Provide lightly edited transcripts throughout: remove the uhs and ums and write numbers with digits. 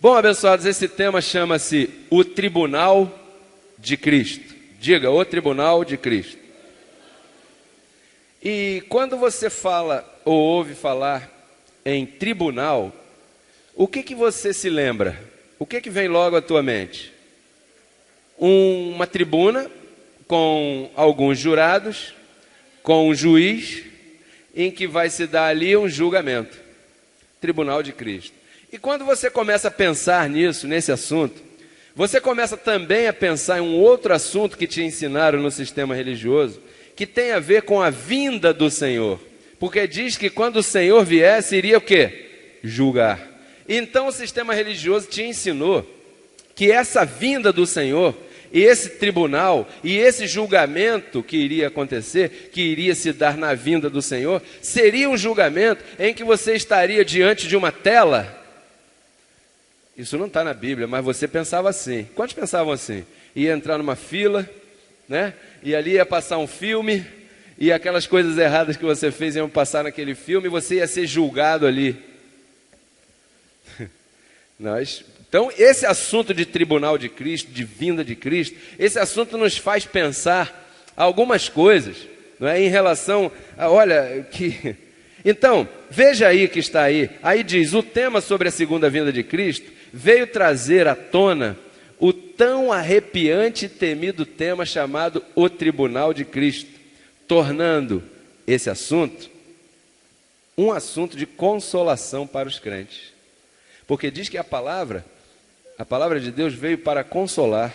Bom, abençoados, esse tema chama-se o Tribunal de Cristo. Diga, o Tribunal de Cristo. E quando você fala ou ouve falar em tribunal, o que você se lembra? O que vem logo à tua mente? Uma tribuna com alguns jurados, com um juiz, em que vai se dar ali um julgamento. Tribunal de Cristo. E quando você começa a pensar nisso, nesse assunto, você começa também a pensar em um outro assunto que te ensinaram no sistema religioso, que tem a ver com a vinda do Senhor. Porque diz que quando o Senhor viesse, iria o quê? Julgar. Então o sistema religioso te ensinou que essa vinda do Senhor, e esse tribunal, e esse julgamento que iria acontecer, que iria se dar na vinda do Senhor, seria um julgamento em que você estaria diante de uma tela. Isso não está na Bíblia, mas você pensava assim. Quantos pensavam assim? Ia entrar numa fila, né? E ali ia passar um filme, e aquelas coisas erradas que você fez iam passar naquele filme, e você ia ser julgado ali. Então, esse assunto de tribunal de Cristo, de vinda de Cristo, esse assunto nos faz pensar algumas coisas, não é? Em relação a, olha, que... Então, veja aí que está aí. Aí diz, o tema sobre a segunda vinda de Cristo veio trazer à tona o tão arrepiante e temido tema chamado o Tribunal de Cristo, tornando esse assunto um assunto de consolação para os crentes. Porque diz que a palavra de Deus veio para consolar.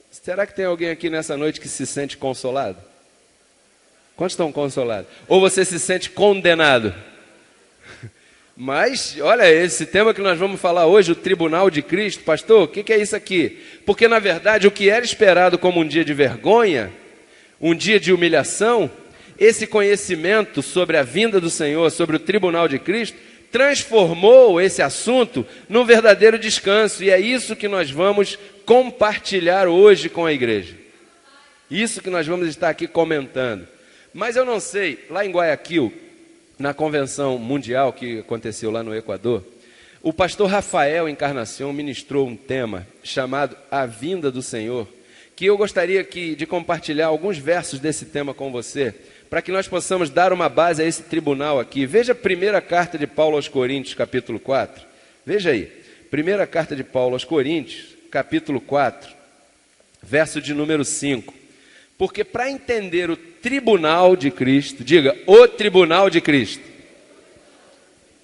Será que tem alguém aqui nessa noite que se sente consolado? Quantos estão consolados? Ou você se sente condenado? Mas, olha, esse tema que nós vamos falar hoje, o Tribunal de Cristo, pastor, o que é isso aqui? Porque, na verdade, o que era esperado como um dia de vergonha, um dia de humilhação, esse conhecimento sobre a vinda do Senhor, sobre o Tribunal de Cristo, transformou esse assunto num verdadeiro descanso. E é isso que nós vamos compartilhar hoje com a igreja. Isso que nós vamos estar aqui comentando. Mas eu não sei, lá em Guayaquil, na convenção mundial que aconteceu lá no Equador, o pastor Rafael Encarnação ministrou um tema chamado A Vinda do Senhor, que eu gostaria de compartilhar alguns versos desse tema com você, para que nós possamos dar uma base a esse tribunal aqui. Veja a primeira carta de Paulo aos Coríntios, capítulo 4. Veja aí, primeira carta de Paulo aos Coríntios, capítulo 4, verso de número 5. Porque para entender o tribunal de Cristo, diga, o tribunal de Cristo.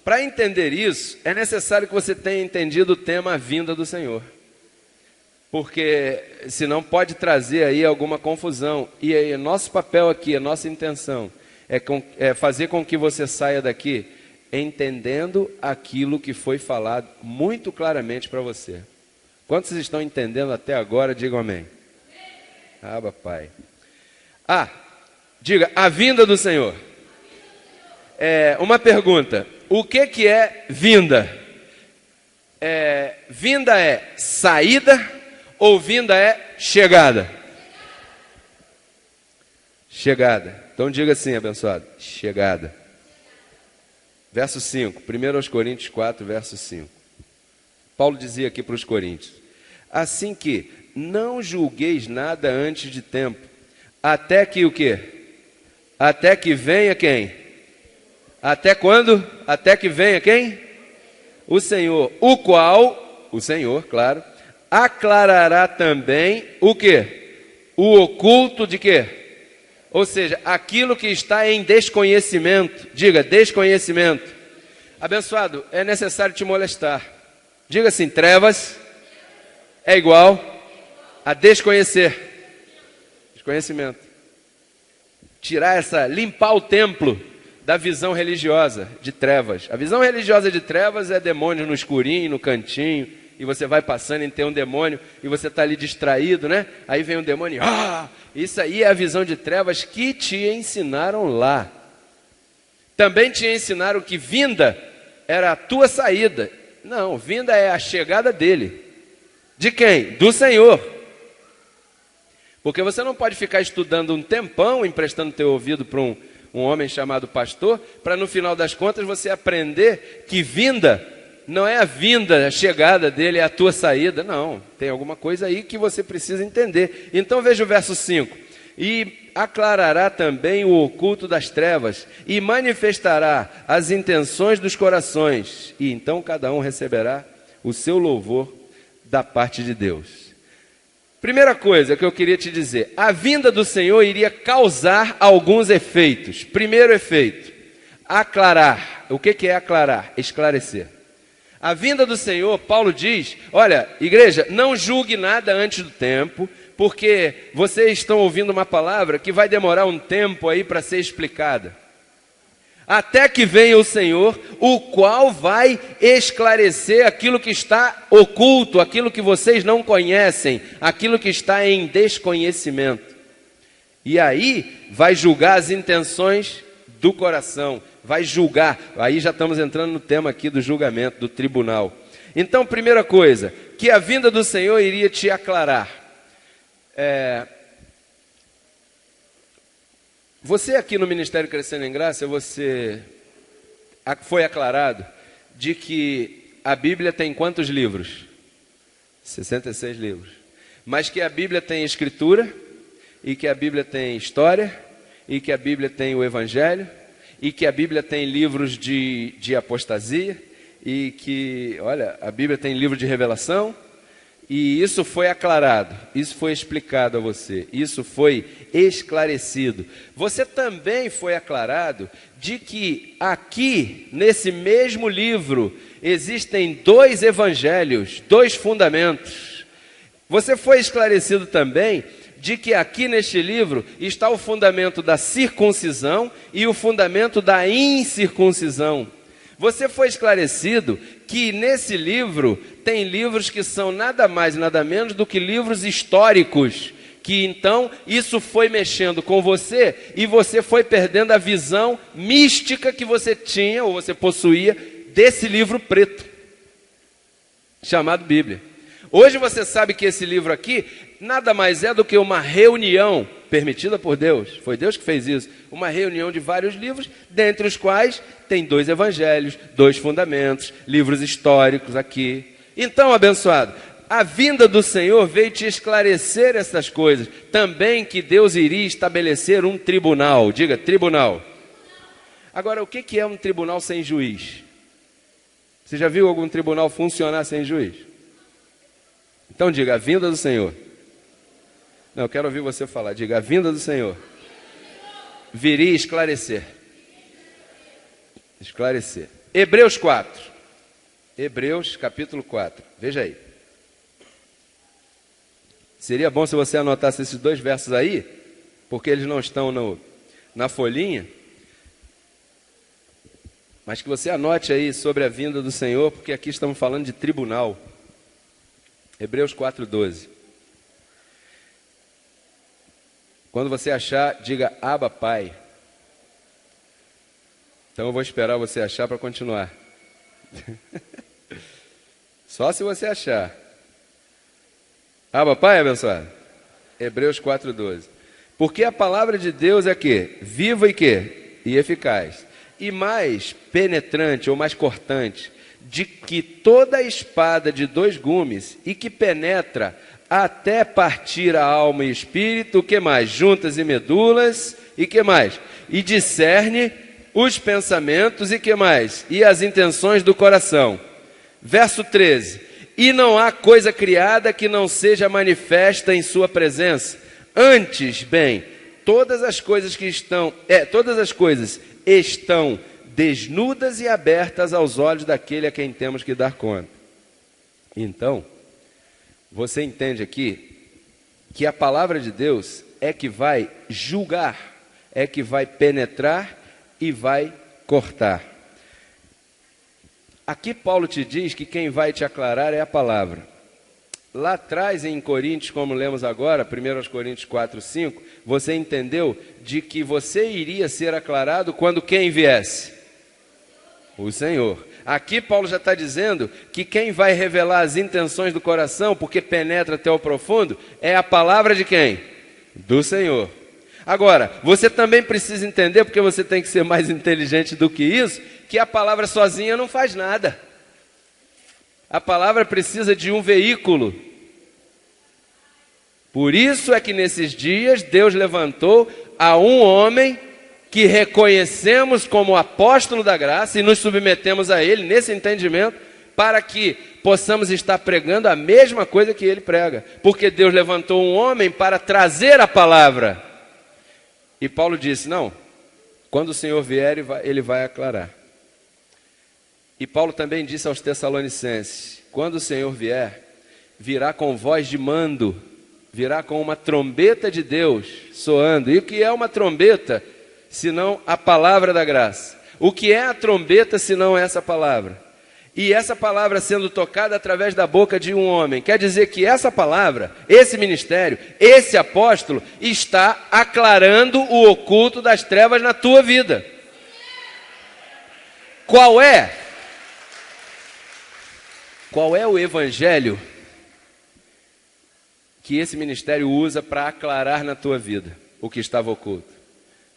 Para entender isso, é necessário que você tenha entendido o tema a vinda do Senhor. Porque senão pode trazer aí alguma confusão. E aí, nosso papel aqui, a nossa intenção é fazer com que você saia daqui entendendo aquilo que foi falado muito claramente para você. Quantos estão entendendo até agora, digam amém. Ah, papai. Diga, a vinda do Senhor. Uma pergunta, o que é vinda? Vinda é saída ou vinda é chegada? Chegada. Então diga assim, abençoado, chegada. Verso 5, 1 Coríntios 4, verso 5. Paulo dizia aqui para os coríntios, assim que não julgueis nada antes de tempo, até que o quê? Até que venha quem? Até quando? Até que venha quem? O Senhor, o qual, o Senhor, claro, aclarará também o quê? O oculto de quê? Ou seja, aquilo que está em desconhecimento. Diga, desconhecimento. Abençoado, é necessário te molestar. Diga assim, trevas é igual a desconhecer. Desconhecimento. Limpar o templo da visão religiosa de trevas. A visão religiosa de trevas é demônio no escurinho, no cantinho, e você vai passando e tem um demônio, e você está ali distraído, né? Aí vem um demônio, isso aí é a visão de trevas que te ensinaram lá. Também te ensinaram que vinda era a tua saída. Não, vinda é a chegada dele. De quem? Do Senhor. Porque você não pode ficar estudando um tempão, emprestando teu ouvido para um homem chamado pastor, para no final das contas você aprender que vinda não é a vinda, a chegada dele, é a tua saída. Não, tem alguma coisa aí que você precisa entender. Então veja o verso 5. E aclarará também o oculto das trevas, e manifestará as intenções dos corações, e então cada um receberá o seu louvor da parte de Deus. Primeira coisa que eu queria te dizer, a vinda do Senhor iria causar alguns efeitos. Primeiro efeito, aclarar. O que é aclarar? Esclarecer. A vinda do Senhor, Paulo diz, olha, igreja, não julgue nada antes do tempo, porque vocês estão ouvindo uma palavra que vai demorar um tempo aí para ser explicada. Até que venha o Senhor, o qual vai esclarecer aquilo que está oculto, aquilo que vocês não conhecem, aquilo que está em desconhecimento. E aí vai julgar as intenções do coração, vai julgar. Aí já estamos entrando no tema aqui do julgamento, do tribunal. Então, primeira coisa, que a vinda do Senhor iria te aclarar. Você aqui no Ministério Crescendo em Graça, você foi aclarado de que a Bíblia tem quantos livros? 66 livros. Mas que a Bíblia tem escritura, e que a Bíblia tem história, e que a Bíblia tem o Evangelho, e que a Bíblia tem livros de apostasia, e que, olha, a Bíblia tem livro de revelação. E isso foi aclarado, isso foi explicado a você, isso foi esclarecido. Você também foi aclarado de que aqui, nesse mesmo livro, existem dois evangelhos, dois fundamentos. Você foi esclarecido também de que aqui neste livro está o fundamento da circuncisão e o fundamento da incircuncisão. Você foi esclarecido que nesse livro tem livros que são nada mais e nada menos do que livros históricos, que então isso foi mexendo com você e você foi perdendo a visão mística que você tinha ou você possuía desse livro preto, chamado Bíblia. Hoje você sabe que esse livro aqui nada mais é do que uma reunião permitida por Deus, foi Deus que fez isso, uma reunião de vários livros, dentre os quais tem dois evangelhos, dois fundamentos, livros históricos aqui. Então, abençoado, a vinda do Senhor veio te esclarecer essas coisas, também que Deus iria estabelecer um tribunal, diga tribunal. Agora, o que é um tribunal sem juiz? Você já viu algum tribunal funcionar sem juiz? Então diga, a vinda do Senhor. Não, eu quero ouvir você falar. Diga, a vinda do Senhor viria esclarecer. Esclarecer. Hebreus 4. Hebreus capítulo 4. Veja aí. Seria bom se você anotasse esses dois versos aí, porque eles não estão na folhinha. Mas que você anote aí sobre a vinda do Senhor, porque aqui estamos falando de tribunal. Hebreus 4:12. Quando você achar, diga, Abba, Pai. Então eu vou esperar você achar para continuar. Só se você achar. Abba, Pai, abençoado. Hebreus 4:12. Porque a palavra de Deus é que viva e que? E eficaz. E mais penetrante ou mais cortante, de que toda espada de dois gumes, e que penetra até partir a alma e espírito, o que mais? Juntas e medulas, e que mais? E discerne os pensamentos, e que mais? E as intenções do coração. Verso 13. E não há coisa criada que não seja manifesta em sua presença. Antes, bem, todas as coisas estão desnudas e abertas aos olhos daquele a quem temos que dar conta. Então, você entende aqui que a palavra de Deus é que vai julgar, é que vai penetrar e vai cortar. Aqui Paulo te diz que quem vai te aclarar é a palavra. Lá atrás em Coríntios, como lemos agora, 1 Coríntios 4:5, você entendeu de que você iria ser aclarado quando quem viesse? O Senhor. Aqui Paulo já está dizendo que quem vai revelar as intenções do coração, porque penetra até o profundo, é a palavra de quem? Do Senhor. Agora, você também precisa entender, porque você tem que ser mais inteligente do que isso, que a palavra sozinha não faz nada. A palavra precisa de um veículo. Por isso é que nesses dias Deus levantou a um homem que reconhecemos como apóstolo da graça e nos submetemos a ele nesse entendimento, para que possamos estar pregando a mesma coisa que ele prega. Porque Deus levantou um homem para trazer a palavra. E Paulo disse, não, quando o Senhor vier, ele vai aclarar. E Paulo também disse aos Tessalonicenses, quando o Senhor vier, virá com voz de mando, virá com uma trombeta de Deus soando. E o que é uma trombeta, senão a palavra da graça? O que é a trombeta, senão essa palavra? E essa palavra sendo tocada através da boca de um homem, quer dizer que essa palavra, esse ministério, esse apóstolo, está aclarando o oculto das trevas na tua vida. Qual é o evangelho que esse ministério usa para aclarar na tua vida o que estava oculto?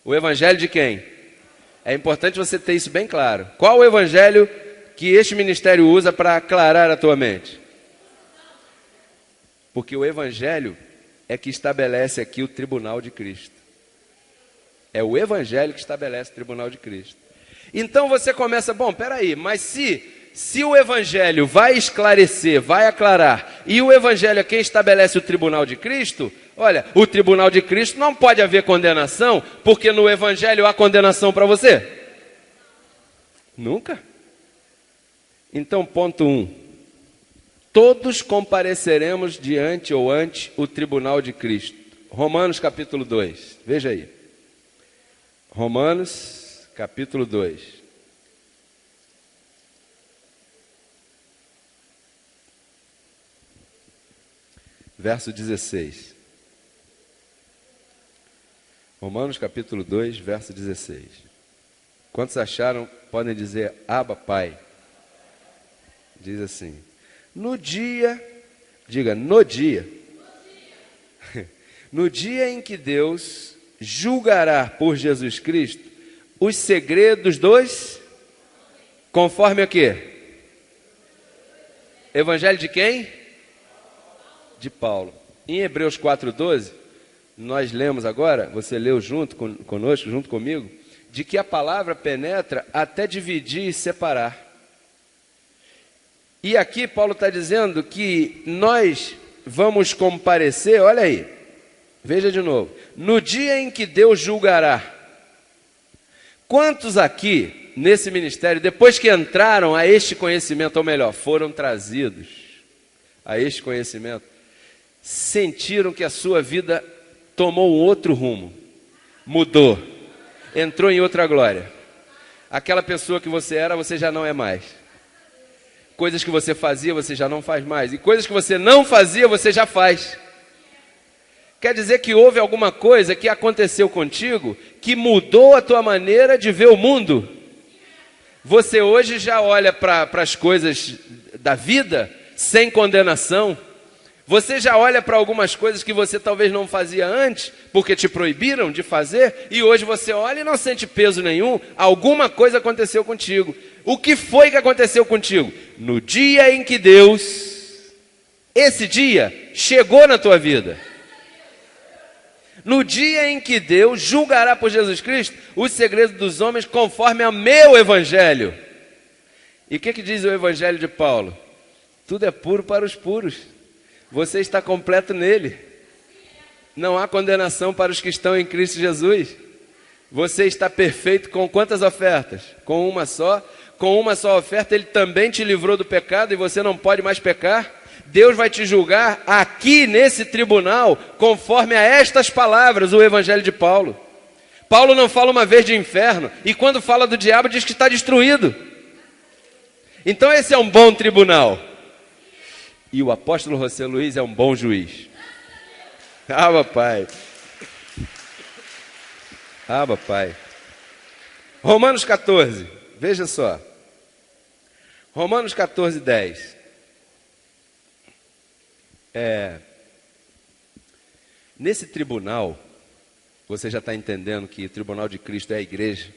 O evangelho de quem? É importante você ter isso bem claro. Qual o evangelho que este ministério usa para aclarar a tua mente? Porque o evangelho é que estabelece aqui o tribunal de Cristo. É o evangelho que estabelece o tribunal de Cristo. Então você começa, bom, peraí, mas se o evangelho vai esclarecer, vai aclarar, e o evangelho é quem estabelece o tribunal de Cristo, olha, o tribunal de Cristo não pode haver condenação, porque no evangelho há condenação para você? Nunca. Então, ponto 1. Todos compareceremos diante ou ante o tribunal de Cristo. Romanos capítulo 2. Veja aí. Romanos capítulo 2. Verso 16. Romanos capítulo 2, verso 16. Quantos acharam, podem dizer, Abba, Pai. Diz assim, no dia, diga, no dia, no dia em que Deus julgará por Jesus Cristo os segredos dos, conforme a quê? Evangelho de quem? De Paulo. Em Hebreus 4,12, nós lemos agora, você leu junto conosco, junto comigo, de que a palavra penetra até dividir e separar. E aqui Paulo está dizendo que nós vamos comparecer, olha aí, veja de novo, no dia em que Deus julgará. Quantos aqui, nesse ministério, depois que entraram a este conhecimento, ou melhor, foram trazidos a este conhecimento, sentiram que a sua vida tomou um outro rumo, mudou, entrou em outra glória? Aquela pessoa que você era, você já não é mais. Coisas que você fazia, você já não faz mais. E coisas que você não fazia, você já faz. Quer dizer que houve alguma coisa que aconteceu contigo que mudou a tua maneira de ver o mundo. Você hoje já olha para as coisas da vida sem condenação. Você já olha para algumas coisas que você talvez não fazia antes, porque te proibiram de fazer, e hoje você olha e não sente peso nenhum. Alguma coisa aconteceu contigo. O que foi que aconteceu contigo? No dia em que Deus, esse dia, chegou na tua vida. No dia em que Deus julgará por Jesus Cristo os segredos dos homens conforme ao meu evangelho. E o que diz o evangelho de Paulo? Tudo é puro para os puros. Você está completo nele. Não há condenação para os que estão em Cristo Jesus. Você está perfeito com quantas ofertas? Com uma só. Com uma só oferta ele também te livrou do pecado e você não pode mais pecar. Deus vai te julgar aqui nesse tribunal conforme a estas palavras, o evangelho de Paulo. Paulo não fala uma vez de inferno e quando fala do diabo diz que está destruído. Então esse é um bom tribunal. E o apóstolo José Luiz é um bom juiz. Ah, papai. Ah, papai. Romanos 14, veja só. Romanos 14, 10. Nesse tribunal, você já está entendendo que o tribunal de Cristo é a igreja?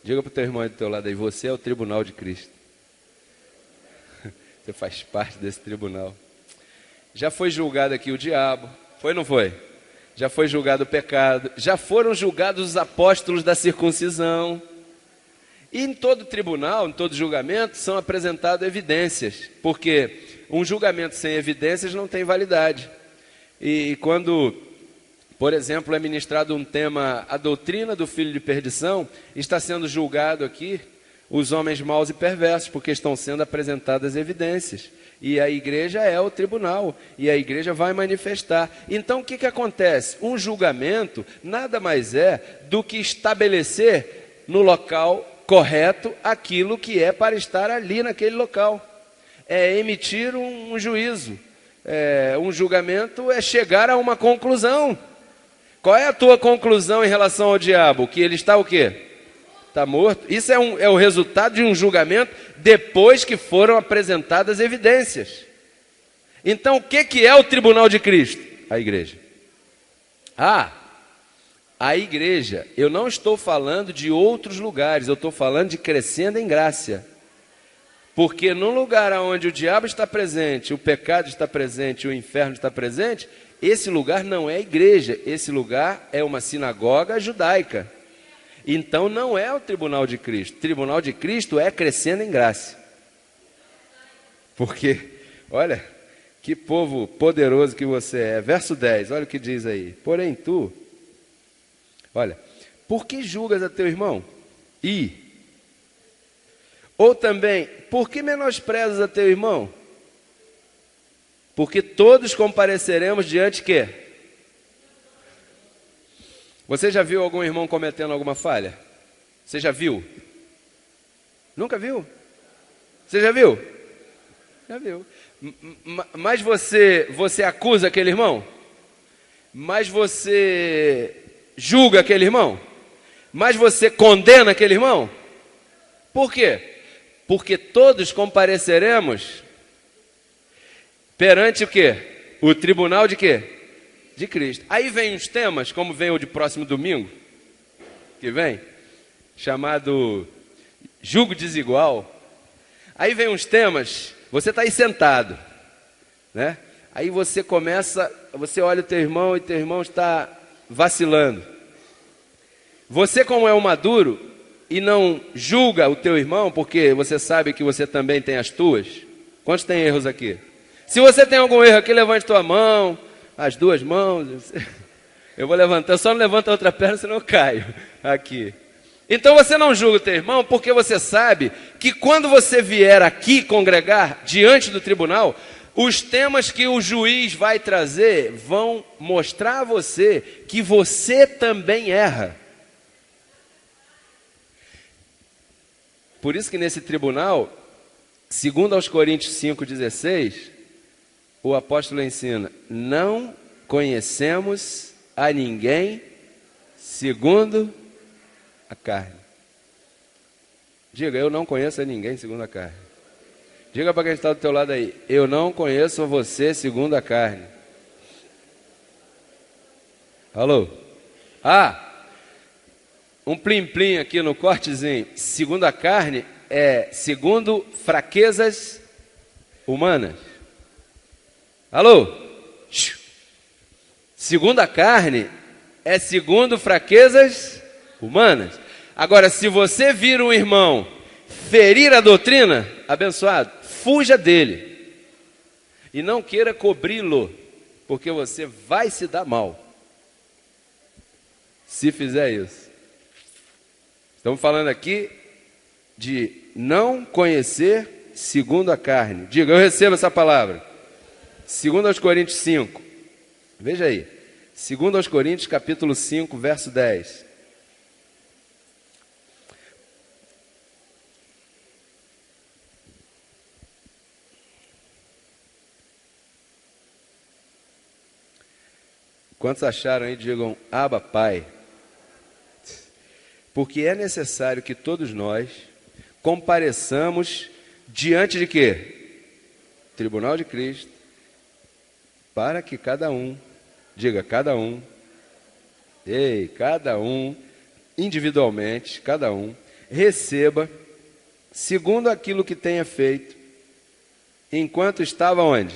Diga para o teu irmão aí do teu lado aí, você é o tribunal de Cristo. Você faz parte desse tribunal. Já foi julgado aqui o diabo, foi ou não foi? Já foi julgado o pecado, já foram julgados os apóstolos da circuncisão. E em todo tribunal, em todo julgamento, são apresentadas evidências, porque um julgamento sem evidências não tem validade. E quando, por exemplo, é ministrado um tema, a doutrina do filho de perdição, está sendo julgado aqui os homens maus e perversos, porque estão sendo apresentadas evidências. E a igreja é o tribunal, e a igreja vai manifestar. Então o que acontece? Um julgamento nada mais é do que estabelecer no local correto aquilo que é para estar ali naquele local. É emitir um juízo. Um julgamento é chegar a uma conclusão. Qual é a tua conclusão em relação ao diabo? Que ele está o quê? Está morto. Isso é o resultado de um julgamento depois que foram apresentadas evidências. Então, o que é o tribunal de Cristo? A igreja. A igreja. Eu não estou falando de outros lugares, eu estou falando de crescendo em graça. Porque num lugar onde o diabo está presente, o pecado está presente, o inferno está presente, esse lugar não é igreja, esse lugar é uma sinagoga judaica. Então não é o tribunal de Cristo. O tribunal de Cristo é crescendo em graça. Porque, olha, que povo poderoso que você é. Verso 10, olha o que diz aí. Porém tu, olha, por que julgas a teu irmão? Ou também, por que menosprezas a teu irmão? Porque todos compareceremos diante de quê? Você já viu algum irmão cometendo alguma falha? Você já viu? Nunca viu? Você já viu? Já viu. Mas você acusa aquele irmão? Mas você julga aquele irmão? Mas você condena aquele irmão? Por quê? Porque todos compareceremos perante o quê? O tribunal de quê? De Cristo. Aí vem os temas, como vem o de próximo domingo, que vem, chamado julgo desigual. Aí vem uns temas, você está aí sentado, né? Aí você começa, você olha o teu irmão e teu irmão está vacilando. Você, como é um maduro e não julga o teu irmão, porque você sabe que você também tem as tuas. Quantos tem erros aqui? Se você tem algum erro aqui, levante tua mão. As duas mãos, eu vou levantar, eu só não levanto a outra perna, senão eu caio aqui. Então você não julga o teu irmão, porque você sabe que quando você vier aqui congregar diante do tribunal, os temas que o juiz vai trazer vão mostrar a você que você também erra. Por isso que nesse tribunal, segundo aos Coríntios 5,16, o apóstolo ensina, não conhecemos a ninguém segundo a carne. Diga, eu não conheço a ninguém segundo a carne. Diga para quem está do teu lado aí, eu não conheço você segundo a carne. Alô? Um plim-plim aqui no cortezinho. Segundo a carne é segundo fraquezas humanas. Alô? Segundo a carne é segundo fraquezas humanas. Agora, se você vir um irmão ferir a doutrina, abençoado, fuja dele. E não queira cobri-lo, porque você vai se dar mal se fizer isso. Estamos falando aqui de não conhecer segundo a carne. Diga, eu recebo essa palavra. Segundo aos Coríntios 5. Veja aí. Segundo aos Coríntios, capítulo 5, verso 10. Quantos acharam aí, digam, Abba, Pai. Porque é necessário que todos nós compareçamos diante de quê? Tribunal de Cristo. Para que cada um, diga cada um, cada um, individualmente, cada um, receba, segundo aquilo que tenha feito, enquanto estava onde?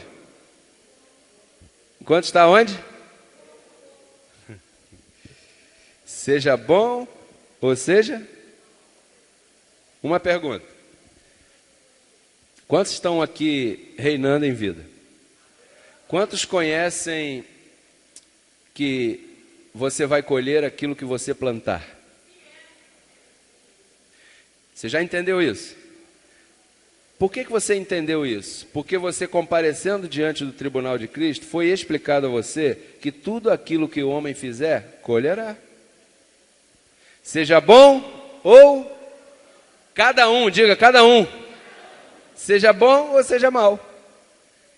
Enquanto está onde? Seja bom, ou seja, uma pergunta. Quantos estão aqui reinando em vida? Quantos conhecem que você vai colher aquilo que você plantar? Você já entendeu isso? Por que você entendeu isso? Porque você, comparecendo diante do tribunal de Cristo, foi explicado a você que tudo aquilo que o homem fizer, colherá. Seja bom ou cada um, diga cada um. Seja bom ou seja mal.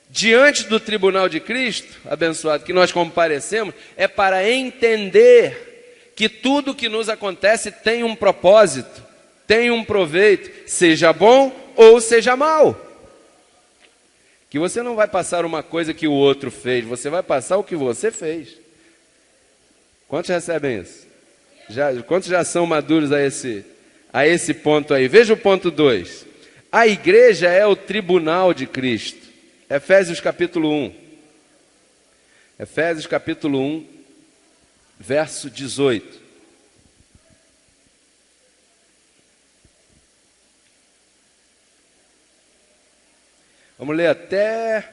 Diante do tribunal de Cristo, abençoado, que nós comparecemos, é para entender que tudo que nos acontece tem um propósito, tem um proveito, seja bom ou seja mal. Que você não vai passar uma coisa que o outro fez, você vai passar o que você fez. Quantos recebem isso? Quantos já são maduros a esse ponto aí? Veja o ponto 2. A igreja é o tribunal de Cristo. Efésios capítulo 1. Efésios capítulo 1, verso 18. Vamos ler até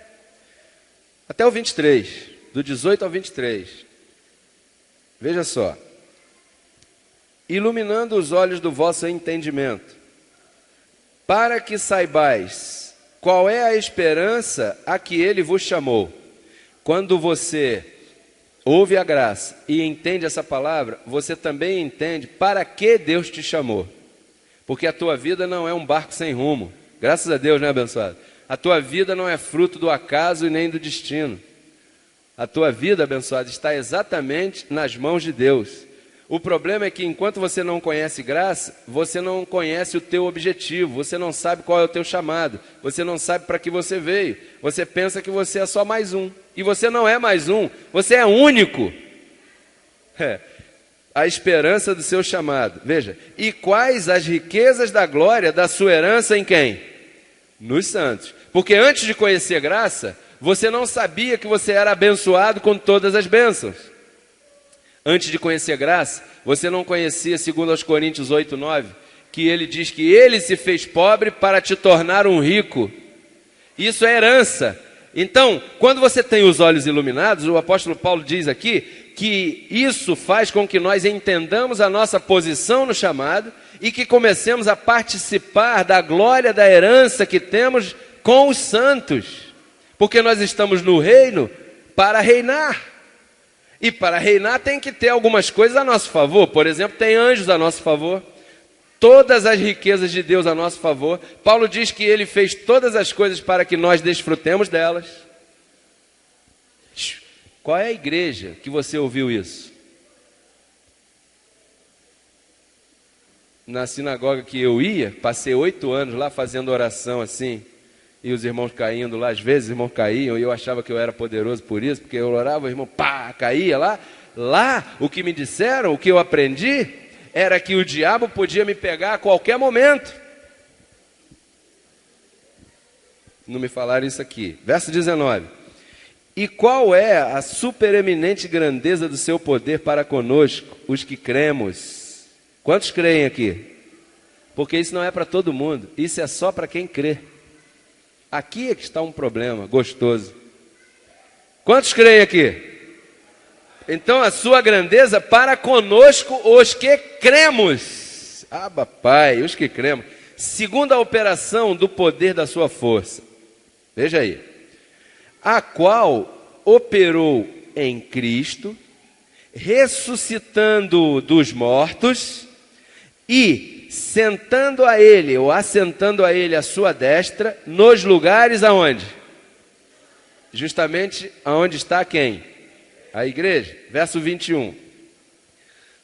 o 23, do 18 ao 23. Veja só. Iluminando os olhos do vosso entendimento, para que saibais qual é a esperança a que ele vos chamou. Quando você ouve a graça e entende essa palavra, você também entende para que Deus te chamou. Porque a tua vida não é um barco sem rumo. Graças a Deus, né, abençoado? A tua vida não é fruto do acaso e nem do destino. A tua vida, abençoado, está exatamente nas mãos de Deus. O problema é que enquanto você não conhece graça, você não conhece o teu objetivo, você não sabe qual é o teu chamado, você não sabe para que você veio, você pensa que você é só mais um, e você não é mais um, você é único. A esperança do seu chamado. Veja, e quais as riquezas da glória da sua herança em quem? Nos santos. Porque antes de conhecer graça, você não sabia que você era abençoado com todas as bênçãos. Antes de conhecer graça, você não conhecia, segundo aos Coríntios 8, 9, que ele diz que ele se fez pobre para te tornar um rico. Isso é herança. Então, quando você tem os olhos iluminados, o apóstolo Paulo diz aqui que isso faz com que nós entendamos a nossa posição no chamado e que comecemos a participar da glória da herança que temos com os santos. Porque nós estamos no reino para reinar. E para reinar tem que ter algumas coisas a nosso favor. Por exemplo, tem anjos a nosso favor. Todas as riquezas de Deus a nosso favor. Paulo diz que ele fez todas as coisas para que nós desfrutemos delas. Qual é a igreja que você ouviu isso? Na sinagoga que eu ia, passei 8 anos lá fazendo oração assim. E os irmãos caindo lá, às vezes os irmãos caíam, e eu achava que eu era poderoso por isso, porque eu orava, o irmão, pá, caía lá. Lá, o que me disseram, o que eu aprendi, era que o diabo podia me pegar a qualquer momento. Não me falaram isso aqui. Verso 19. E qual é a supereminente grandeza do seu poder para conosco, os que cremos? Quantos creem aqui? Porque isso não é para todo mundo, isso é só para quem crê. Aqui é que está um problema gostoso. Quantos creem aqui? Então a sua grandeza para conosco os que cremos. Abba, Pai, os que cremos. Segundo a operação do poder da sua força. Veja aí. A qual operou em Cristo, ressuscitando dos mortos e sentando a ele, ou assentando a ele a sua destra, nos lugares aonde? Justamente aonde está quem? A igreja. Verso 21.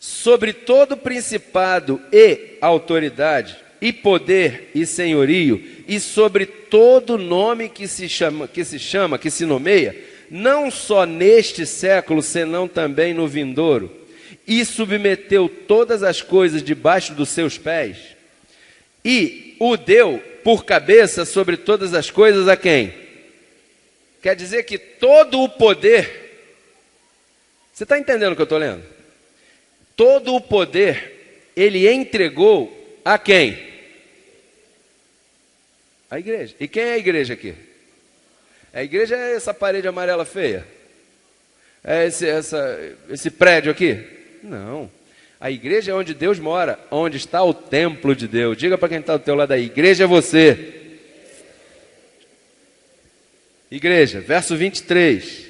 Sobre todo principado e autoridade, e poder e senhorio, e sobre todo nome que se nomeia, não só neste século, senão também no vindouro, e submeteu todas as coisas debaixo dos seus pés, e o deu por cabeça sobre todas as coisas a quem? Quer dizer que todo o poder, você está entendendo o que eu estou lendo? Todo o poder ele entregou a quem? A igreja. E quem é a igreja aqui? A igreja é essa parede amarela feia? É esse prédio aqui? Não. A igreja é onde Deus mora, onde está o templo de Deus. Diga para quem está do teu lado aí, igreja é você. Igreja, verso 23.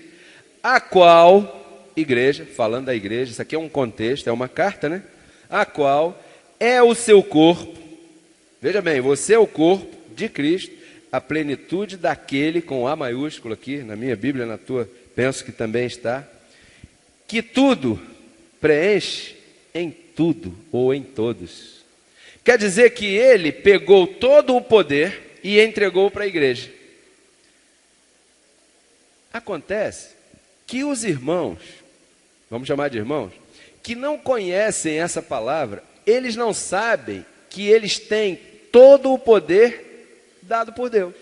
A qual, igreja, falando da igreja, isso aqui é um contexto, é uma carta, né? A qual é o seu corpo. Veja bem, você é o corpo de Cristo, a plenitude daquele, com A maiúsculo aqui, na minha Bíblia, na tua, penso que também está, que tudo preenche em tudo ou em todos. Quer dizer que ele pegou todo o poder e entregou para a igreja. Acontece que os irmãos, vamos chamar de irmãos, que não conhecem essa palavra, eles não sabem que eles têm todo o poder dado por Deus.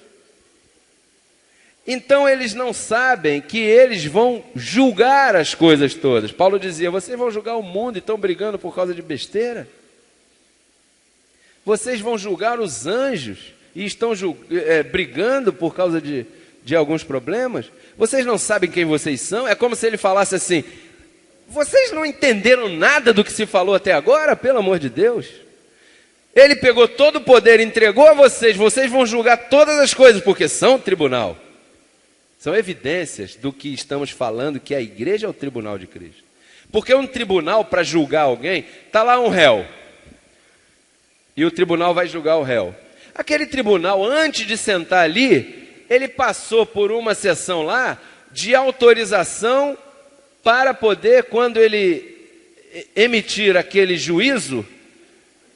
Então eles não sabem que eles vão julgar as coisas todas. Paulo dizia, vocês vão julgar o mundo e estão brigando por causa de besteira? Vocês vão julgar os anjos e estão brigando por causa de alguns problemas? Vocês não sabem quem vocês são? É como se ele falasse assim, vocês não entenderam nada do que se falou até agora? Pelo amor de Deus. Ele pegou todo o poder, entregou a vocês, vocês vão julgar todas as coisas, porque são tribunal. São evidências do que estamos falando, que a igreja é o tribunal de Cristo. Porque um tribunal, para julgar alguém, está lá um réu. E o tribunal vai julgar o réu. Aquele tribunal, antes de sentar ali, ele passou por uma sessão lá de autorização para poder, quando ele emitir aquele juízo,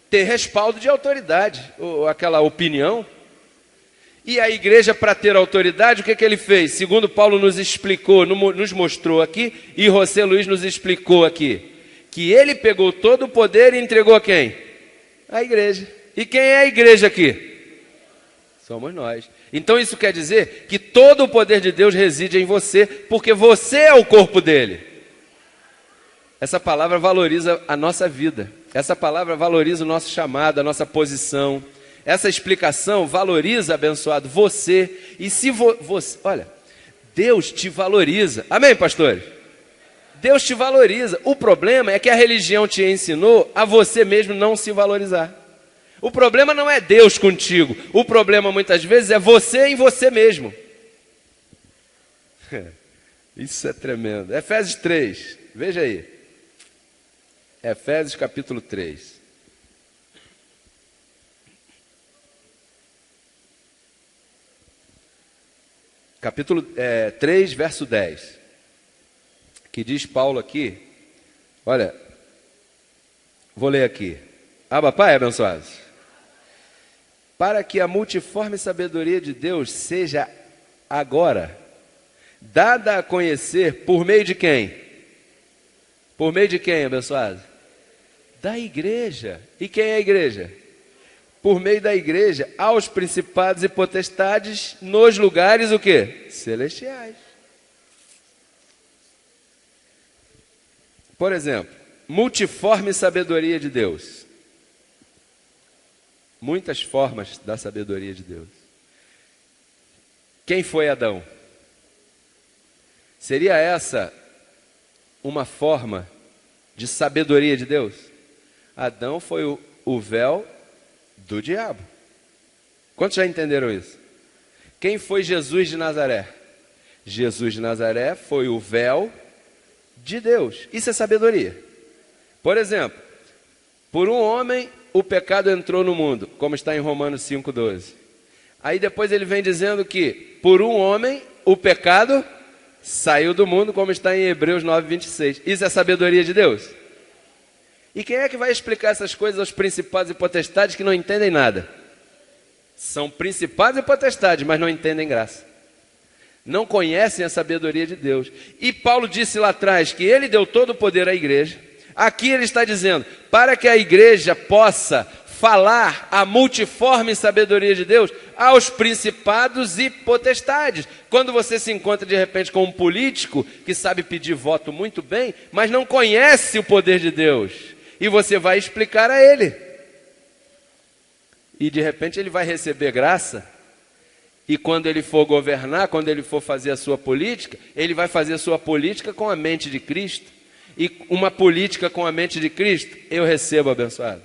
ter respaldo de autoridade, ou aquela opinião. E a igreja, para ter autoridade, o que ele fez? Segundo Paulo nos explicou, nos mostrou aqui, e José Luiz nos explicou aqui, que ele pegou todo o poder e entregou a quem? A igreja. E quem é a igreja aqui? Somos nós. Então isso quer dizer que todo o poder de Deus reside em você, porque você é o corpo dele. Essa palavra valoriza a nossa vida. Essa palavra valoriza o nosso chamado, a nossa posição. Essa explicação valoriza, abençoado, você. E se você... Olha, Deus te valoriza. Amém, pastores? Deus te valoriza. O problema é que a religião te ensinou a você mesmo não se valorizar. O problema não é Deus contigo. O problema, muitas vezes, é você em você mesmo. Isso é tremendo. Efésios 3, veja aí. Efésios capítulo 3. Capítulo 3, verso 10. Que diz Paulo aqui, olha, vou ler aqui. Abba, Pai, abençoados. Para que a multiforme sabedoria de Deus seja agora dada a conhecer por meio de quem? Por meio de quem, abençoado? Da igreja. E quem é a igreja? Por meio da igreja, aos principados e potestades nos lugares o quê? Celestiais. Por exemplo, multiforme sabedoria de Deus. Muitas formas da sabedoria de Deus. Quem foi Adão? Seria essa uma forma de sabedoria de Deus? Adão foi o véu do diabo. Quantos já entenderam isso? Quem foi Jesus de Nazaré? Jesus de Nazaré foi o véu de Deus. Isso é sabedoria. Por exemplo, por um homem o pecado entrou no mundo, como está em Romanos 5,12. Aí depois ele vem dizendo que por um homem o pecado saiu do mundo, como está em Hebreus 9,26. Isso é sabedoria de Deus? E quem é que vai explicar essas coisas aos principados e potestades que não entendem nada? São principados e potestades, mas não entendem graça. Não conhecem a sabedoria de Deus. E Paulo disse lá atrás que ele deu todo o poder à igreja. Aqui ele está dizendo, para que a igreja possa falar a multiforme sabedoria de Deus aos principados e potestades. Quando você se encontra de repente com um político que sabe pedir voto muito bem, mas não conhece o poder de Deus, e você vai explicar a ele, e de repente ele vai receber graça, e quando ele for governar, quando ele for fazer a sua política, ele vai fazer a sua política com a mente de Cristo. E uma política com a mente de Cristo, eu recebo, abençoado.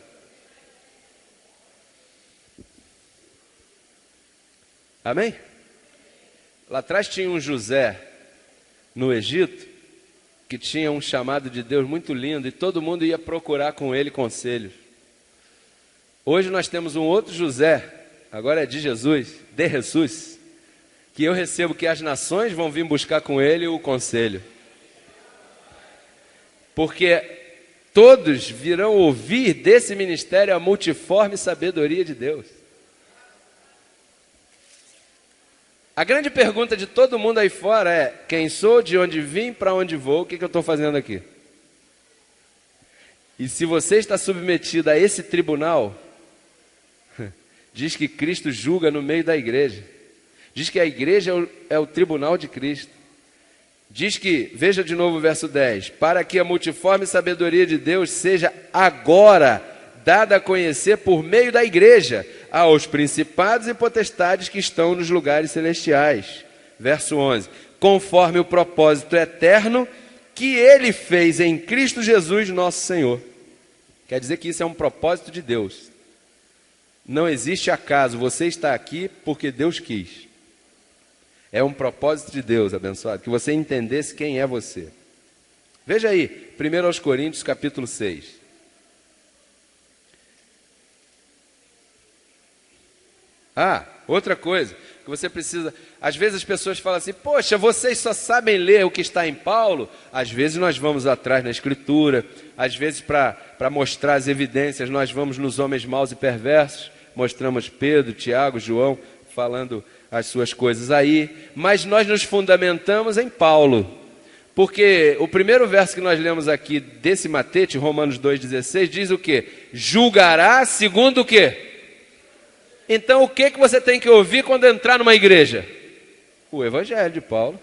Amém? Lá atrás tinha um José no Egito, que tinha um chamado de Deus muito lindo, e todo mundo ia procurar com ele conselhos. Hoje nós temos um outro José, agora é de Jesus, que eu recebo que as nações vão vir buscar com ele o conselho. Porque todos virão ouvir desse ministério a multiforme sabedoria de Deus. A grande pergunta de todo mundo aí fora é: quem sou, de onde vim, para onde vou, o que eu estou fazendo aqui? E se você está submetido a esse tribunal, diz que Cristo julga no meio da igreja. Diz que a igreja é o tribunal de Cristo. Diz que, veja de novo o verso 10, para que a multiforme sabedoria de Deus seja agora dada a conhecer por meio da igreja aos principados e potestades que estão nos lugares celestiais. Verso 11, conforme o propósito eterno que ele fez em Cristo Jesus nosso Senhor. Quer dizer que isso é um propósito de Deus. Não existe acaso, você está aqui porque Deus quis. É um propósito de Deus, abençoado, que você entendesse quem é você. Veja aí, 1 Coríntios capítulo 6. Outra coisa que você precisa... Às vezes as pessoas falam assim: poxa, vocês só sabem ler o que está em Paulo. Às vezes nós vamos atrás na Escritura. Às vezes para mostrar as evidências, nós vamos nos homens maus e perversos. Mostramos Pedro, Tiago, João, falando as suas coisas aí. Mas nós nos fundamentamos em Paulo. Porque o primeiro verso que nós lemos aqui desse matete, Romanos 2,16, diz o quê? Julgará segundo o quê? Então o que você tem que ouvir quando entrar numa igreja? O Evangelho de Paulo.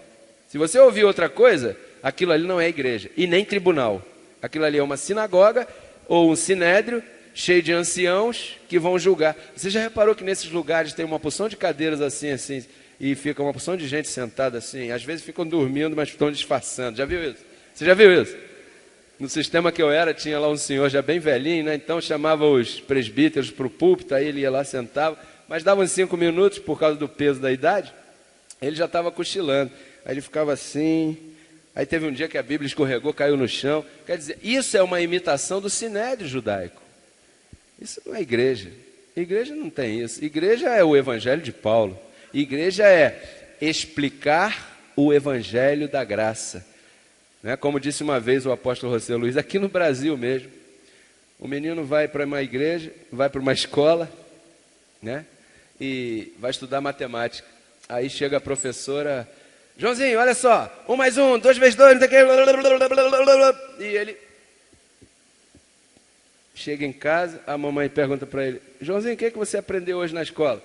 Se você ouvir outra coisa, aquilo ali não é igreja e nem tribunal. Aquilo ali é uma sinagoga ou um sinédrio cheio de anciãos que vão julgar. Você já reparou que nesses lugares tem uma porção de cadeiras assim, e fica uma porção de gente sentada assim? Às vezes ficam dormindo, mas estão disfarçando. Já viu isso? Você já viu isso? No sistema que eu era, tinha lá um senhor já bem velhinho, né? Então chamava os presbíteros para o púlpito, aí ele ia lá, sentava, mas dava uns 5 minutos, por causa do peso da idade, ele já estava cochilando. Aí ele ficava assim, aí teve um dia que a Bíblia escorregou, caiu no chão. Quer dizer, isso é uma imitação do sinédrio judaico. Isso não é igreja. Igreja não tem isso. Igreja é o Evangelho de Paulo. Igreja é explicar o Evangelho da graça. Né? Como disse uma vez o apóstolo José Luiz, aqui no Brasil mesmo, o menino vai para uma igreja, vai para uma escola, né? E vai estudar matemática. Aí chega a professora: Joãozinho, olha só, 1 mais 1, 2 vezes 2, não sei o que. E ele chega em casa, a mamãe pergunta para ele: Joãozinho, o que você aprendeu hoje na escola?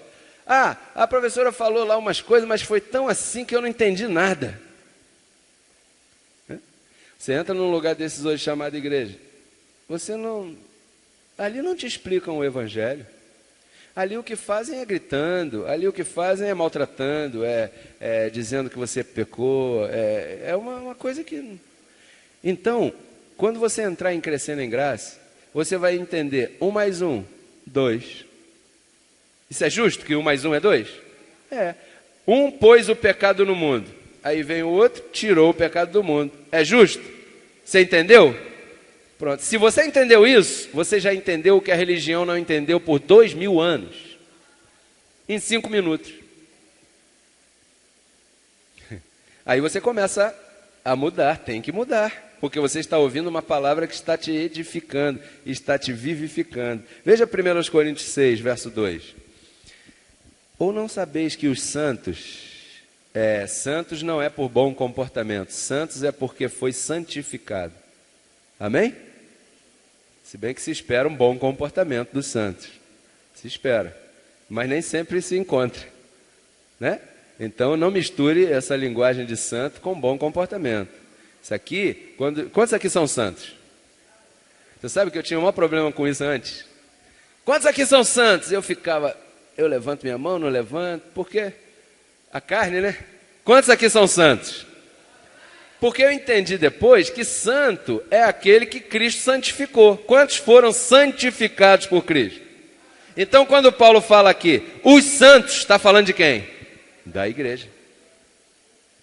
A professora falou lá umas coisas, mas foi tão assim que eu não entendi nada. Você entra num lugar desses hoje chamado igreja, ali não te explicam o Evangelho. Ali o que fazem é gritando, ali o que fazem é maltratando, é dizendo que você pecou, é uma coisa que... Então, quando você entrar em Crescendo em Graça, você vai entender 1 mais 1, 2. Isso é justo que 1 mais 1 é 2? É. Um pôs o pecado no mundo, aí vem o outro, tirou o pecado do mundo. É justo? Você entendeu? Pronto. Se você entendeu isso, você já entendeu o que a religião não entendeu por 2000 anos. Em 5 minutos. Aí você começa a mudar, tem que mudar. Porque você está ouvindo uma palavra que está te edificando, está te vivificando. Veja 1 Coríntios 6, verso 2. Ou não sabeis que os santos... santos não é por bom comportamento, santos é porque foi santificado. Amém? Se bem que se espera um bom comportamento dos santos. Se espera. Mas nem sempre se encontra, né? Então não misture essa linguagem de santo com bom comportamento. Isso aqui, quantos aqui são santos? Você sabe que eu tinha um maior problema com isso antes? Quantos aqui são santos? Eu levanto minha mão, não levanto, por quê? A carne, né? Quantos aqui são santos? Porque eu entendi depois que santo é aquele que Cristo santificou. Quantos foram santificados por Cristo? Então quando Paulo fala aqui, os santos, está falando de quem? Da igreja.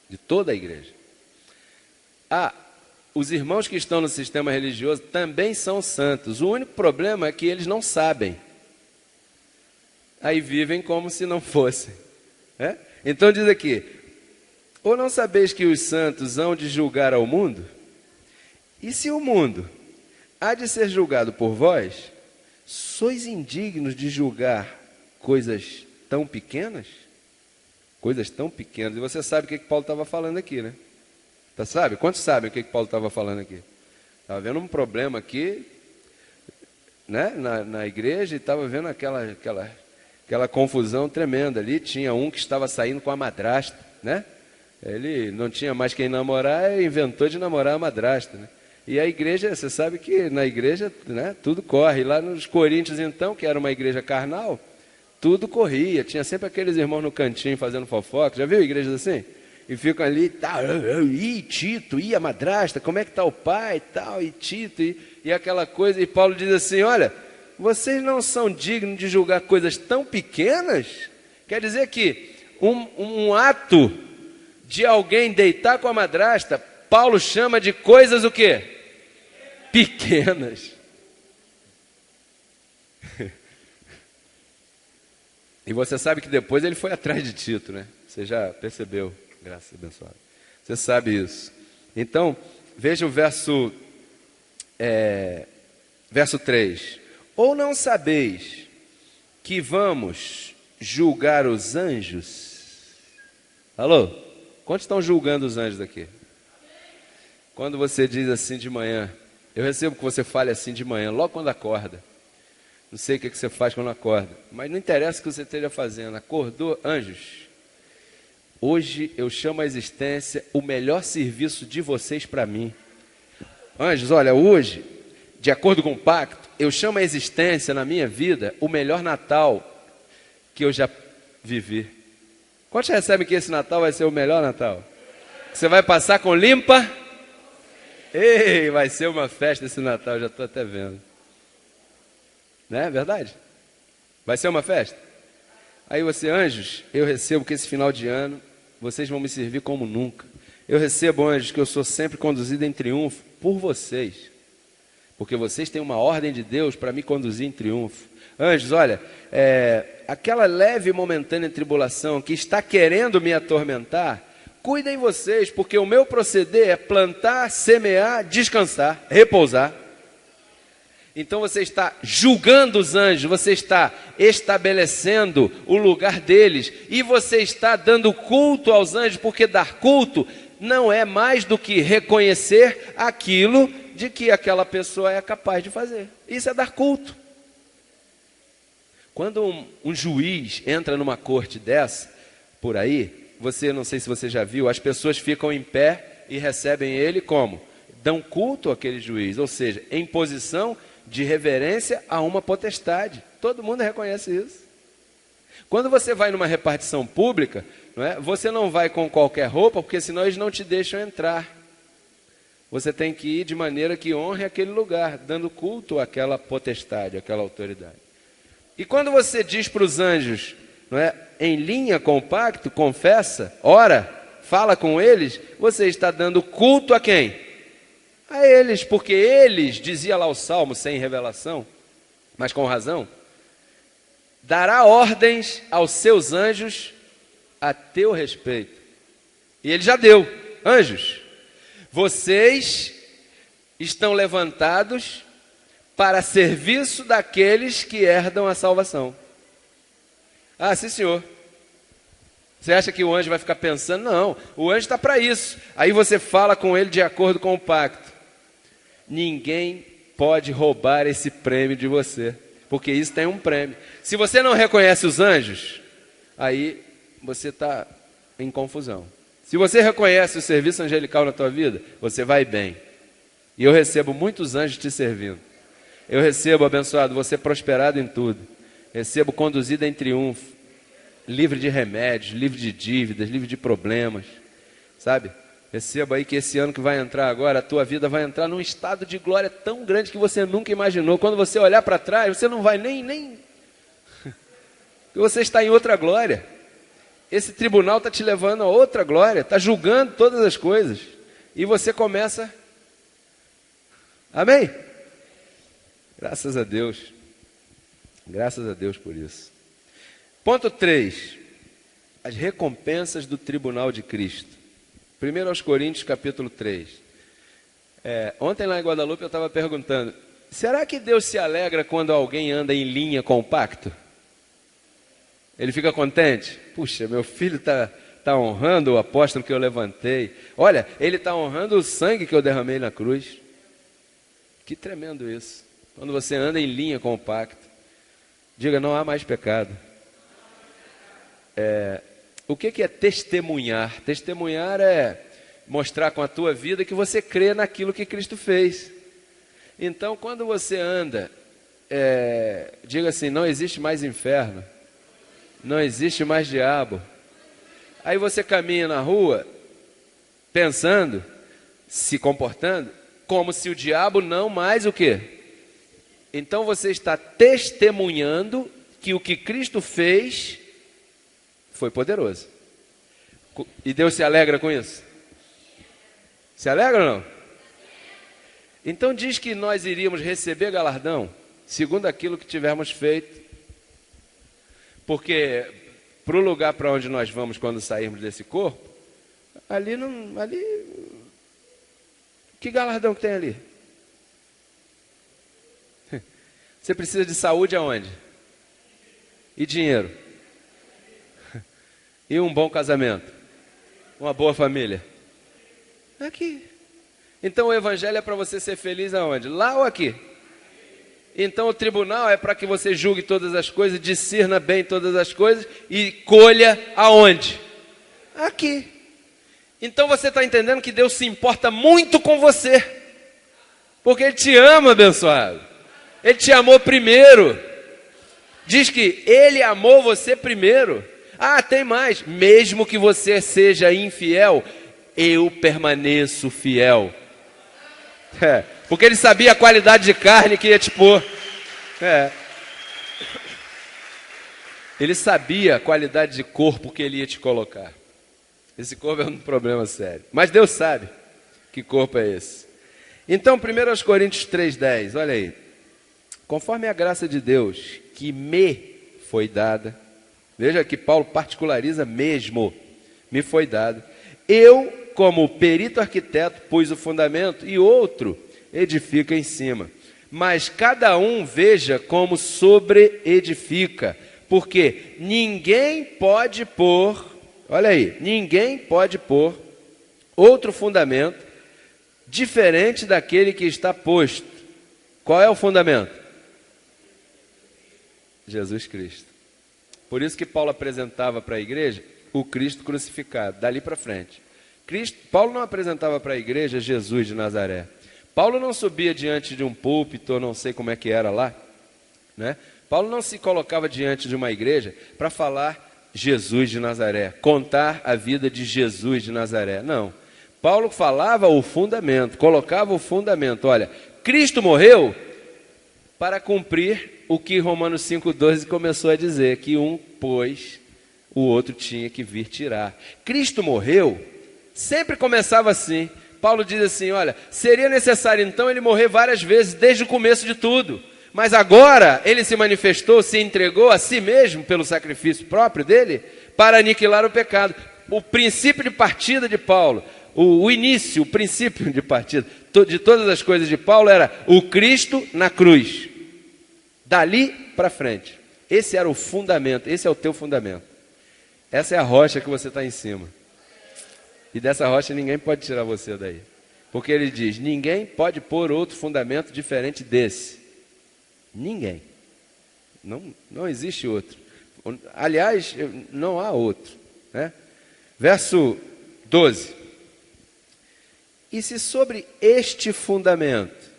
De toda a igreja. Os irmãos que estão no sistema religioso também são santos. O único problema é que eles não sabem. Aí vivem como se não fossem. É? Então diz aqui, ou não sabeis que os santos hão de julgar ao mundo? E se o mundo há de ser julgado por vós, sois indignos de julgar coisas tão pequenas? Coisas tão pequenas. E você sabe o que Paulo estava falando aqui, né? Tá, sabe? Quantos sabem o que Paulo estava falando aqui? Estava vendo um problema aqui, né? na igreja, e estava vendo aquela confusão tremenda ali. Tinha um que estava saindo com a madrasta, né? Ele não tinha mais quem namorar e inventou de namorar a madrasta, né? E a igreja, você sabe que na igreja, né, tudo corre. Lá nos Coríntios, então, que era uma igreja carnal, tudo corria. Tinha sempre aqueles irmãos no cantinho fazendo fofoca. Já viu igrejas assim? E ficam ali, tá, Tito, a madrasta, como é que está o pai, tal, e Tito, e aquela coisa. E Paulo diz assim, olha, vocês não são dignos de julgar coisas tão pequenas? Quer dizer que um ato de alguém deitar com a madrasta, Paulo chama de coisas o quê? Pequenas. E você sabe que depois ele foi atrás de Tito, né? Você já percebeu, graças abençoada. Você sabe isso. Então, veja o verso 3. Ou não sabeis que vamos julgar os anjos? Alô? Quantos estão julgando os anjos aqui? Quando você diz assim de manhã, eu recebo que você fale assim de manhã, logo quando acorda. Não sei o que você faz quando acorda, mas não interessa o que você esteja fazendo. Acordou, anjos, hoje eu chamo à existência o melhor serviço de vocês para mim. Anjos, olha, hoje, de acordo com o pacto, eu chamo à existência na minha vida o melhor Natal que eu já vivi. Quantos recebem que esse Natal vai ser o melhor Natal? Você vai passar com limpa? Ei, vai ser uma festa esse Natal, já estou até vendo. Não é verdade? Vai ser uma festa? Aí você, anjos, eu recebo que esse final de ano vocês vão me servir como nunca. Eu recebo, anjos, que eu sou sempre conduzido em triunfo por vocês. Porque vocês têm uma ordem de Deus para me conduzir em triunfo. Anjos, olha, aquela leve e momentânea tribulação que está querendo me atormentar, cuidem vocês, porque o meu proceder é plantar, semear, descansar, repousar. Então você está julgando os anjos, você está estabelecendo o lugar deles, e você está dando culto aos anjos, porque dar culto não é mais do que reconhecer aquilo de que aquela pessoa é capaz de fazer. Isso é dar culto. Quando um juiz entra numa corte dessa, por aí, não sei se você já viu, as pessoas ficam em pé e recebem ele como? Dão culto àquele juiz, ou seja, em posição de reverência a uma potestade. Todo mundo reconhece isso. Quando você vai numa repartição pública, não é? Você não vai com qualquer roupa, porque senão eles não te deixam entrar. Você tem que ir de maneira que honre aquele lugar, dando culto àquela potestade, àquela autoridade. E quando você diz para os anjos, não é, em linha com o pacto, confessa, ora, fala com eles, você está dando culto a quem? A eles, porque eles, dizia lá o Salmo, sem revelação, mas com razão, dará ordens aos seus anjos a teu respeito. E ele já deu, anjos, vocês estão levantados para serviço daqueles que herdam a salvação. Ah, sim, senhor. Você acha que o anjo vai ficar pensando? Não, o anjo está para isso. Aí você fala com ele de acordo com o pacto. Ninguém pode roubar esse prêmio de você, porque isso tem um prêmio. Se você não reconhece os anjos, aí você está em confusão. Se você reconhece o serviço angelical na tua vida, você vai bem. E eu recebo muitos anjos te servindo. Eu recebo, abençoado, você prosperado em tudo. Recebo conduzido em triunfo, livre de remédios, livre de dívidas, livre de problemas, sabe? Receba aí que esse ano que vai entrar agora, a tua vida vai entrar num estado de glória tão grande que você nunca imaginou. Quando você olhar para trás, você não vai nem... Você está em outra glória. Esse tribunal está te levando a outra glória, está julgando todas as coisas. E você começa... Amém? Graças a Deus. Graças a Deus por isso. Ponto 3. As recompensas do tribunal de Cristo. 1 aos Coríntios, capítulo 3. Ontem lá em Guadalupe eu estava perguntando, será que Deus se alegra quando alguém anda em linha com o pacto? Ele fica contente? Puxa, meu filho está honrando o apóstolo que eu levantei. Olha, ele está honrando o sangue que eu derramei na cruz. Que tremendo isso. Quando você anda em linha com o pacto. Diga, não há mais pecado. O que é testemunhar? Testemunhar é mostrar com a tua vida que você crê naquilo que Cristo fez. Então, quando você anda, diga assim, não existe mais inferno, não existe mais diabo. Aí você caminha na rua, pensando, se comportando, como se o diabo não mais o quê? Então você está testemunhando que o que Cristo fez foi poderoso. E Deus se alegra com isso? Se alegra ou não? Então diz que nós iríamos receber galardão segundo aquilo que tivermos feito. Porque para o lugar para onde nós vamos quando sairmos desse corpo, ali, que galardão que tem ali? Você precisa de saúde aonde? E dinheiro? E um bom casamento? Uma boa família? Aqui. Então o evangelho é para você ser feliz aonde? Lá ou aqui? Então o tribunal é para que você julgue todas as coisas, discirna bem todas as coisas e colha aonde? Aqui. Então você está entendendo que Deus se importa muito com você, porque Ele te ama, abençoado. Ele te amou primeiro. Diz que Ele amou você primeiro. Ah, tem mais. Mesmo que você seja infiel, eu permaneço fiel. Porque Ele sabia a qualidade de carne que ia te pôr. Ele sabia a qualidade de corpo que Ele ia te colocar. Esse corpo é um problema sério. Mas Deus sabe que corpo é esse. Então, 1 Coríntios 3,10, olha aí. Conforme a graça de Deus que me foi dada, veja que Paulo particulariza mesmo, me foi dado. Eu, como perito arquiteto, pus o fundamento e outro edifica em cima. Mas cada um veja como sobre-edifica, porque ninguém pode pôr, olha aí, ninguém pode pôr outro fundamento diferente daquele que está posto. Qual é o fundamento? Jesus Cristo. Por isso que Paulo apresentava para a igreja o Cristo crucificado, dali para frente. Paulo não apresentava para a igreja Jesus de Nazaré. Paulo não subia diante de um púlpito, eu não sei como é que era lá, né? Paulo não se colocava diante de uma igreja para falar Jesus de Nazaré, contar a vida de Jesus de Nazaré, não. Paulo falava o fundamento, colocava o fundamento. Olha, Cristo morreu para cumprir o que Romanos 5,12 começou a dizer, que um pôs, o outro tinha que vir tirar. Cristo morreu, sempre começava assim. Paulo diz assim, olha, seria necessário então ele morrer várias vezes, desde o começo de tudo. Mas agora ele se manifestou, se entregou a si mesmo pelo sacrifício próprio dele, para aniquilar o pecado. O princípio de partida de Paulo, o início, o princípio de partida de todas as coisas de Paulo era o Cristo na cruz. Dali para frente. Esse era o fundamento, esse é o teu fundamento. Essa é a rocha que você está em cima. E dessa rocha ninguém pode tirar você daí. Porque ele diz: ninguém pode pôr outro fundamento diferente desse. Ninguém. Não existe outro. Aliás, não há outro, né? Verso 12. E se sobre este fundamento,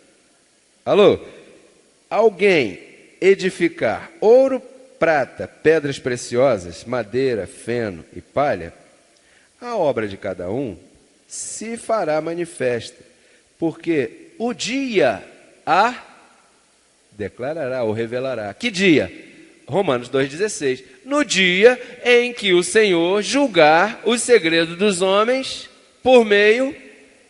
alguém edificar ouro, prata, pedras preciosas, madeira, feno e palha, a obra de cada um se fará manifesta, porque o dia a declarará ou revelará. Que dia? Romanos 2,16. No dia em que o Senhor julgar os segredos dos homens por meio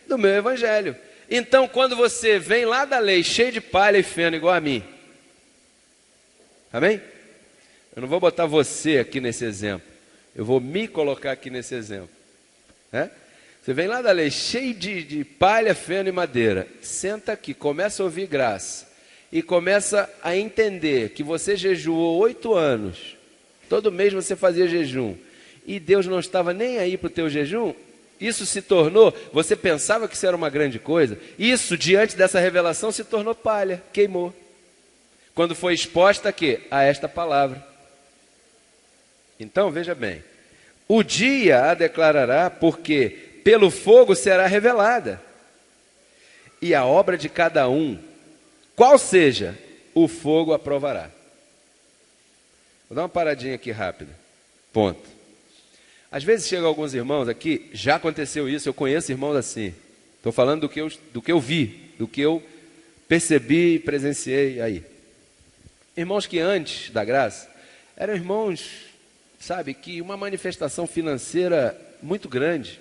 do meu evangelho. Então, quando você vem lá da lei cheio de palha e feno igual a mim, amém? Eu não vou botar você aqui nesse exemplo, eu vou me colocar aqui nesse exemplo, né? Você vem lá da lei cheio de palha, feno e madeira, senta aqui, começa a ouvir graça e começa a entender que você jejuou 8 anos, todo mês você fazia jejum e Deus não estava nem aí para o teu jejum. Isso se tornou, você pensava que isso era uma grande coisa, isso diante dessa revelação se tornou palha, queimou. Quando foi exposta a esta palavra. Então veja bem, o dia a declarará, porque pelo fogo será revelada, e a obra de cada um, qual seja, o fogo aprovará. Vou dar uma paradinha aqui rápida, ponto. Às vezes chegam alguns irmãos aqui, já aconteceu isso, eu conheço irmãos assim. Estou falando do que eu vi, do que eu percebi e presenciei aí. Irmãos que antes da graça, eram irmãos, sabe, que uma manifestação financeira muito grande.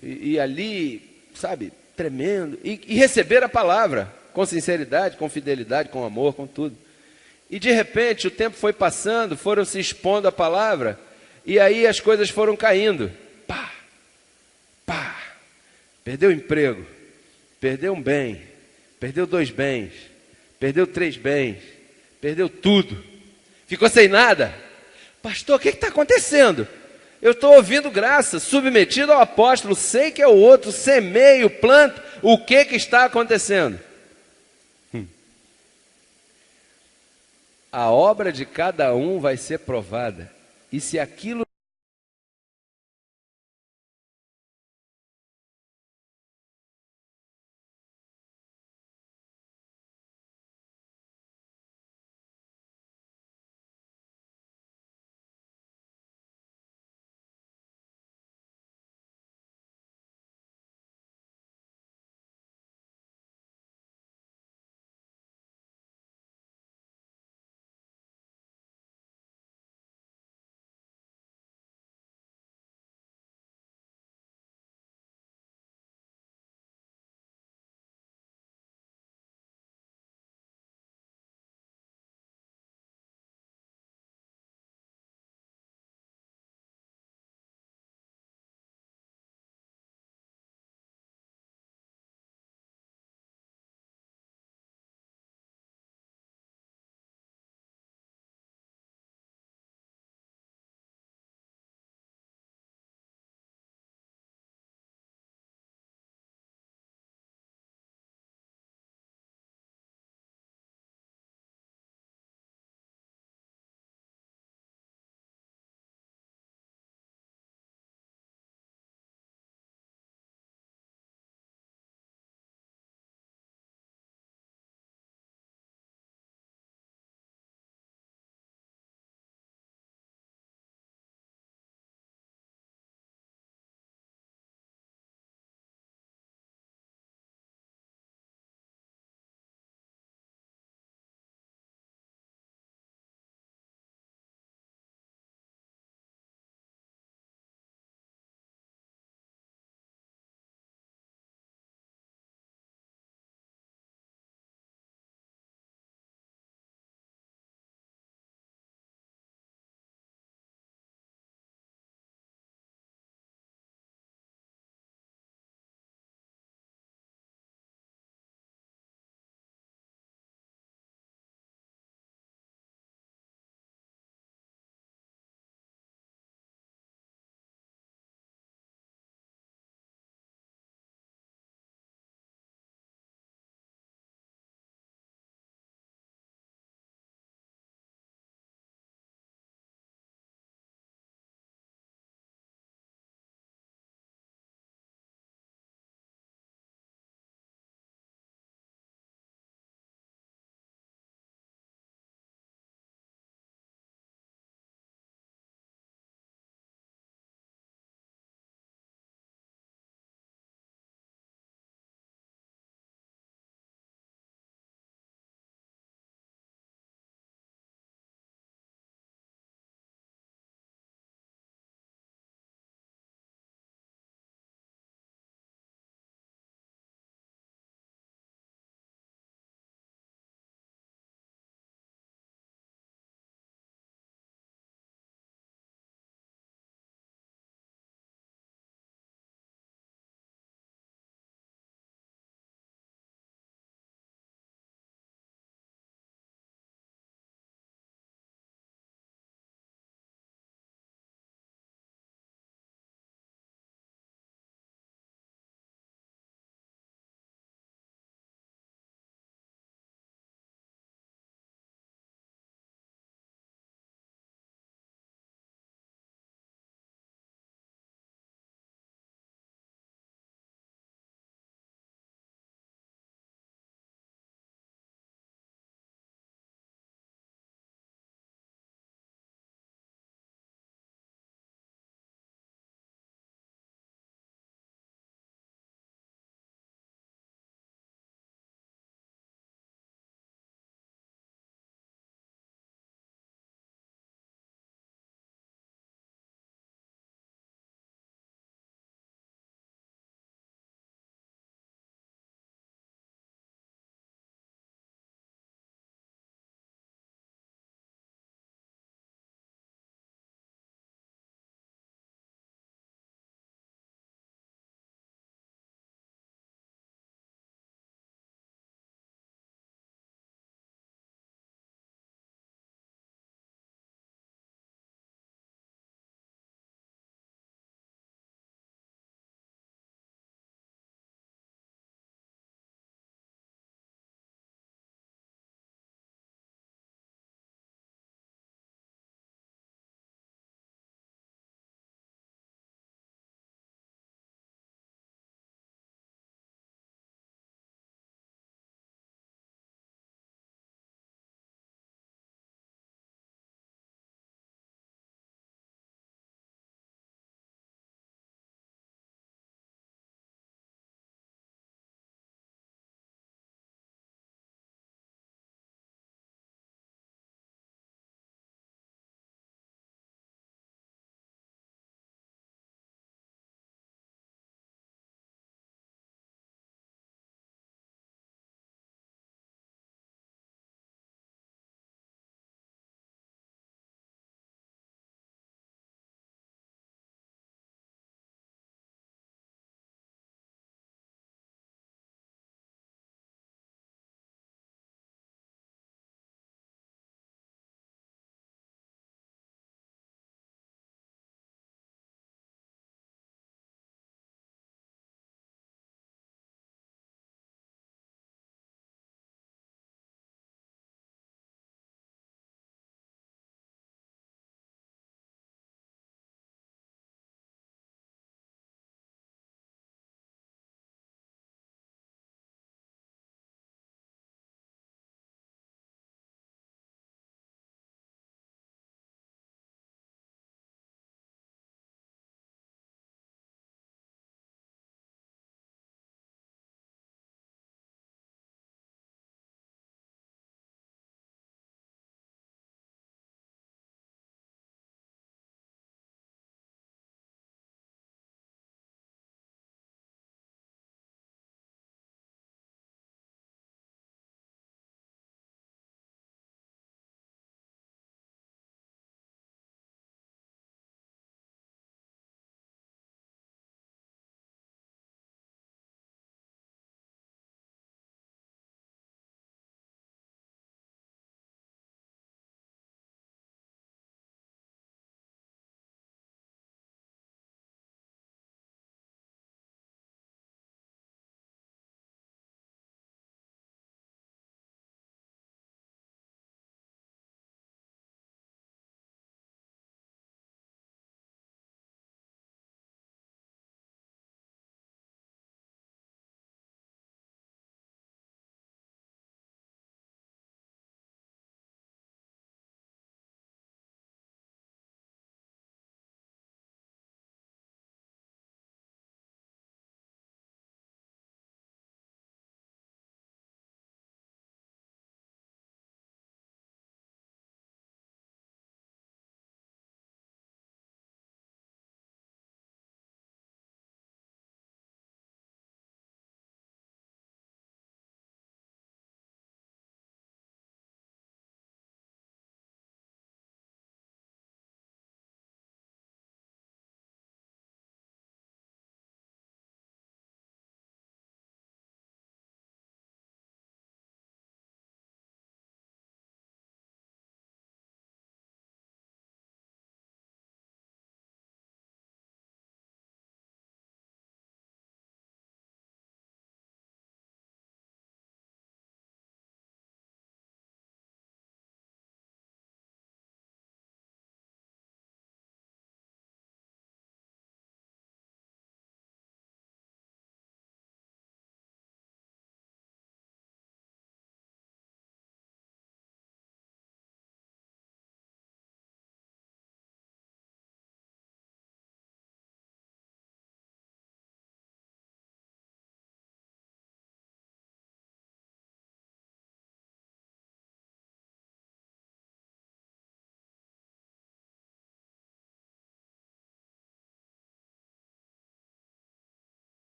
E ali, sabe, tremendo. E receber a palavra com sinceridade, com fidelidade, com amor, com tudo. E de repente o tempo foi passando, foram se expondo a palavra, e aí as coisas foram caindo. Pá, pá. Perdeu o emprego, perdeu um bem, perdeu 2 bens, perdeu 3 bens, perdeu tudo. Ficou sem nada. Pastor, o que está acontecendo? Eu estou ouvindo graça, submetido ao apóstolo, sei que é o outro, semeio, planto. O que está acontecendo? A obra de cada um vai ser provada. E se aquilo